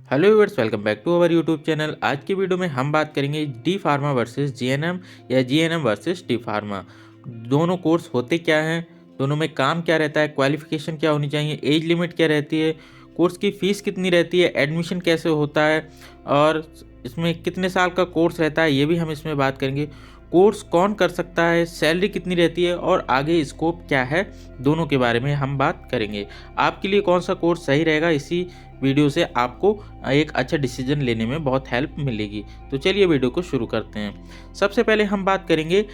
Hello viewers, welcome back to our YouTube channel. आज की video में हम बात करेंगे डी फार्मा वर्सेस जीएनएम या जीएनएम वर्सेस डी फार्मा। दोनों कोर्स होते क्या हैं, दोनों में काम क्या रहता है, क्वालिफिकेशन क्या होनी चाहिए, एज लिमिट क्या रहती है, कोर्स की फ़ीस कितनी रहती है, एडमिशन कैसे होता है और इसमें कितने साल का कोर्स रहता है, ये भी हम इसमें बात करेंगे। कोर्स कौन कर सकता है, सैलरी कितनी रहती है और आगे स्कोप क्या है, दोनों के बारे में हम बात करेंगे। आपके लिए कौन सा कोर्स सही रहेगा, इसी वीडियो से आपको एक अच्छा डिसीजन लेने में बहुत हेल्प मिलेगी। तो चलिए वीडियो को शुरू करते हैं। सबसे पहले हम बात करेंगे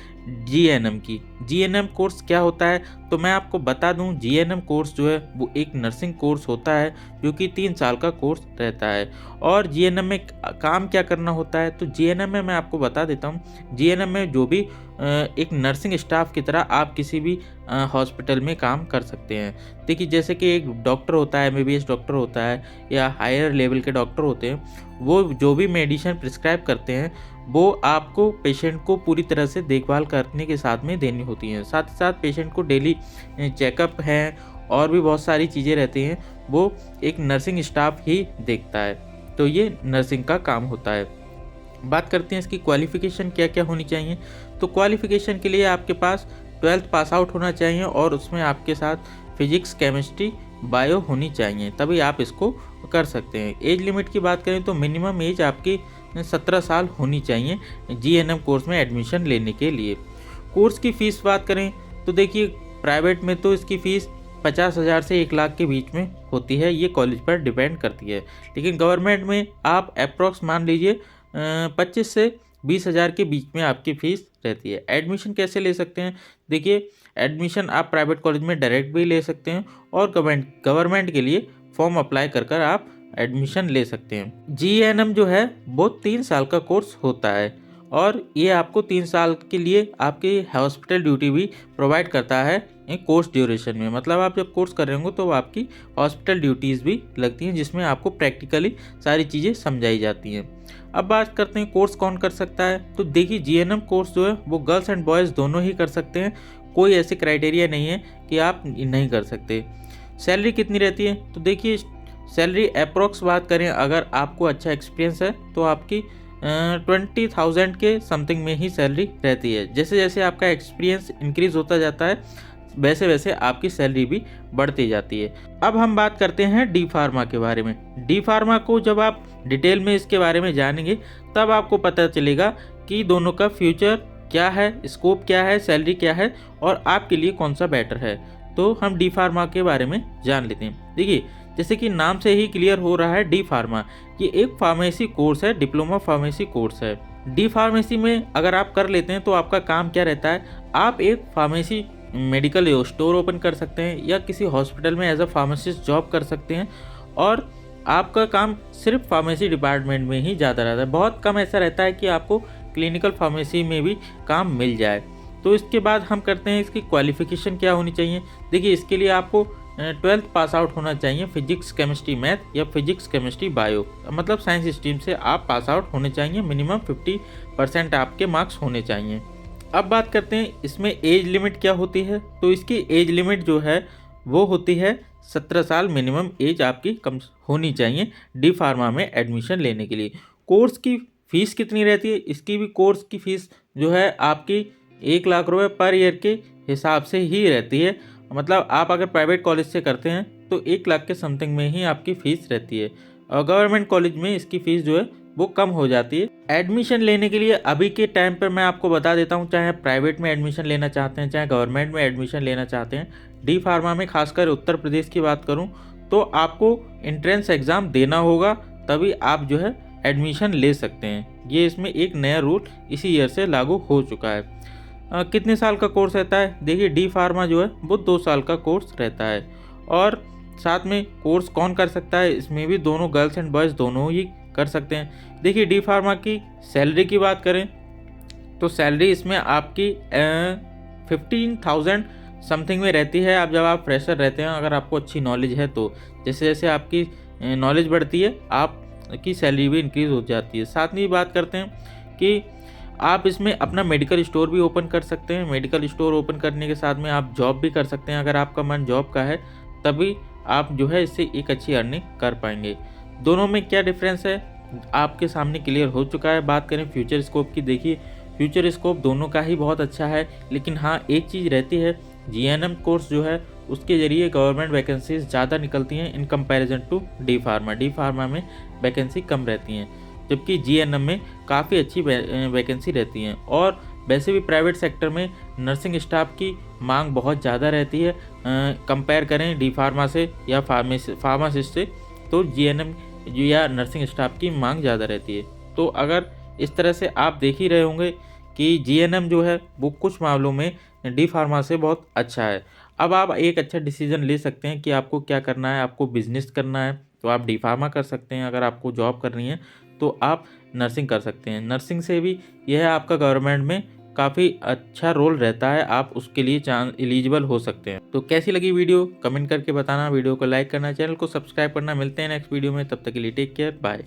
जीएनएम की। जीएनएम कोर्स क्या होता है, तो मैं आपको बता दूं, जीएनएम कोर्स जो है वो एक नर्सिंग कोर्स होता है जो कि 3 साल का कोर्स रहता है। और जीएनएम में काम क्या करना होता है, तो जीएनएम में मैं आपको बता देता हूँ। जीएनएम में जो भी एक नर्सिंग स्टाफ की तरह आप किसी भी हॉस्पिटल में काम कर सकते हैं। देखिए, जैसे कि एक डॉक्टर होता है, एमबीबीएस डॉक्टर होता है या हायर लेवल के डॉक्टर होते हैं, वो जो भी मेडिसिन प्रिस्क्राइब करते हैं वो आपको पेशेंट को पूरी तरह से देखभाल करने के साथ में देनी होती हैं। साथ ही साथ पेशेंट को डेली चेकअप हैं और भी बहुत सारी चीज़ें रहती हैं, वो एक नर्सिंग स्टाफ ही देखता है। तो ये नर्सिंग का काम होता है। बात करते हैं इसकी क्वालिफ़िकेशन क्या क्या होनी चाहिए। तो क्वालिफ़िकेशन के लिए आपके पास 12th पास आउट होना चाहिए और उसमें आपके साथ फिजिक्स, केमिस्ट्री, बायो होनी चाहिए, तभी आप इसको कर सकते हैं। एज लिमिट की बात करें तो मिनिमम एज आपकी 17 साल होनी चाहिए जीएनएम कोर्स में एडमिशन लेने के लिए। कोर्स की फ़ीस बात करें तो देखिए, प्राइवेट में तो इसकी फ़ीस 50,000 से 1 लाख के बीच में होती है, ये कॉलेज पर डिपेंड करती है। लेकिन गवर्नमेंट में आप अप्रॉक्स मान लीजिए 25 से 20,000 के बीच में आपकी फ़ीस रहती है। एडमिशन कैसे ले सकते हैं, देखिए, एडमिशन आप प्राइवेट कॉलेज में डायरेक्ट भी ले सकते हैं और गवर्नमेंट के लिए फॉर्म अप्लाई कर आप एडमिशन ले सकते हैं। जीएनएम जो है वो 3 साल का कोर्स होता है और ये आपको 3 साल के लिए आपकी हॉस्पिटल ड्यूटी भी प्रोवाइड करता है कोर्स ड्यूरेशन में। मतलब आप जब कोर्स कर रहे होंगे तो आपकी हॉस्पिटल ड्यूटीज़ भी लगती हैं, जिसमें आपको प्रैक्टिकली सारी चीज़ें समझाई जाती हैं। अब बात करते हैं कोर्स कौन कर सकता है। तो देखिए, जीएनएम कोर्स जो है वो गर्ल्स एंड बॉयज़ दोनों ही कर सकते हैं, कोई ऐसे क्राइटेरिया नहीं है कि आप नहीं कर सकते। सैलरी कितनी रहती है, तो देखिए, सैलरी अप्रॉक्स बात करें, अगर आपको अच्छा एक्सपीरियंस है तो आपकी 20,000 के समथिंग में ही सैलरी रहती है। जैसे जैसे आपका एक्सपीरियंस इंक्रीज़ होता जाता है वैसे वैसे आपकी सैलरी भी बढ़ती जाती है। अब हम बात करते हैं डी फार्मा के बारे में। डी फार्मा को जब आप डिटेल में इसके बारे में जानेंगे तब आपको पता चलेगा कि दोनों का फ्यूचर क्या है, स्कोप क्या है, सैलरी क्या है और आपके लिए कौन सा बेटर है। तो हम डी फार्मा के बारे में जान लेते हैं। देखिए, जैसे कि नाम से ही क्लियर हो रहा है, डी फार्मा ये एक फार्मेसी कोर्स है, डिप्लोमा फार्मेसी कोर्स है। डी फार्मेसी में अगर आप कर लेते हैं तो आपका काम क्या रहता है, आप एक फार्मेसी मेडिकल स्टोर ओपन कर सकते हैं या किसी हॉस्पिटल में एज अ फार्मासिस्ट जॉब कर सकते हैं और आपका काम सिर्फ फार्मेसी डिपार्टमेंट में ही ज़्यादा रहता है। बहुत कम ऐसा रहता है कि आपको क्लिनिकल फार्मेसी में भी काम मिल जाए। तो इसके बाद हम करते हैं इसकी क्वालिफ़िकेशन क्या होनी चाहिए। देखिए, इसके लिए आपको 12th पास आउट होना चाहिए, फिजिक्स, केमिस्ट्री, मैथ या फिजिक्स, केमिस्ट्री, बायो, मतलब साइंस स्ट्रीम से आप पास आउट होने चाहिए। मिनिमम 50% आपके मार्क्स होने चाहिए। अब बात करते हैं इसमें एज लिमिट क्या होती है। तो इसकी एज लिमिट जो है वो होती है 17 साल, मिनिमम एज आपकी कम होनी चाहिए डी फार्मा में एडमिशन लेने के लिए। कोर्स की फ़ीस कितनी रहती है, इसकी भी कोर्स की फ़ीस जो है आपकी 1 लाख रुपए पर ईयर के हिसाब से ही रहती है। मतलब आप अगर प्राइवेट कॉलेज से करते हैं तो 1 लाख के समथिंग में ही आपकी फ़ीस रहती है और गवर्नमेंट कॉलेज में इसकी फ़ीस जो है वो कम हो जाती है। एडमिशन लेने के लिए अभी के टाइम पर मैं आपको बता देता हूँ, चाहे प्राइवेट में एडमिशन लेना चाहते हैं चाहे गवर्नमेंट में एडमिशन लेना चाहते हैं, डी फार्मा में खासकर उत्तर प्रदेश की बात करूँ तो आपको एंट्रेंस एग्ज़ाम देना होगा, तभी आप जो है एडमिशन ले सकते हैं। ये इसमें एक नया रूल इसी ईयर से लागू हो चुका है। कितने साल का कोर्स रहता है, देखिए, डी फार्मा जो है वो 2 साल का कोर्स रहता है। और साथ में कोर्स कौन कर सकता है, इसमें भी दोनों गर्ल्स एंड बॉयज़ दोनों ही कर सकते हैं। देखिए, डी फार्मा की सैलरी की बात करें तो सैलरी इसमें आपकी 15,000 समथिंग में रहती है। अब जब आप फ्रेशर रहते हैं, अगर आपको अच्छी नॉलेज है तो जैसे जैसे आपकी नॉलेज बढ़ती है आपकी सैलरी भी इंक्रीज़ हो जाती है। साथ में बात करते हैं कि आप इसमें अपना मेडिकल स्टोर भी ओपन कर सकते हैं। मेडिकल स्टोर ओपन करने के साथ में आप जॉब भी कर सकते हैं। अगर आपका मन जॉब का है तभी आप जो है इससे एक अच्छी अर्निंग कर पाएंगे। दोनों में क्या डिफरेंस है आपके सामने क्लियर हो चुका है। बात करें फ्यूचर स्कोप की, देखिए फ्यूचर स्कोप दोनों का ही बहुत अच्छा है, लेकिन हाँ एक चीज़ रहती है, जीएनएम कोर्स जो है उसके ज़रिए गवर्नमेंट वैकेंसीज ज़्यादा निकलती हैं in comparison to D pharma. D pharma में वैकेंसी कम रहती हैं, जबकि जीएनएम में काफ़ी अच्छी वैकेंसी रहती हैं। और वैसे भी प्राइवेट सेक्टर में नर्सिंग स्टाफ की मांग बहुत ज़्यादा रहती है, कंपेयर करें डी फार्मा से या फार्मासिस्ट से, तो जीएनएम जो या नर्सिंग स्टाफ की मांग ज़्यादा रहती है। तो अगर इस तरह से आप देख ही रहे होंगे कि जीएनएम जो है वो कुछ मामलों में डी फार्मा से बहुत अच्छा है। अब आप एक अच्छा डिसीजन ले सकते हैं कि आपको क्या करना है। आपको बिजनेस करना है तो आप डी फार्मा कर सकते हैं, अगर आपको जॉब करनी है तो आप नर्सिंग कर सकते हैं। नर्सिंग से भी यह आपका गवर्नमेंट में काफ़ी अच्छा रोल रहता है, आप उसके लिए एलिजिबल हो सकते हैं। तो कैसी लगी वीडियो कमेंट करके बताना, वीडियो को लाइक करना, चैनल को सब्सक्राइब करना। मिलते हैं नेक्स्ट वीडियो में, तब तक के लिए टेक केयर, बाय।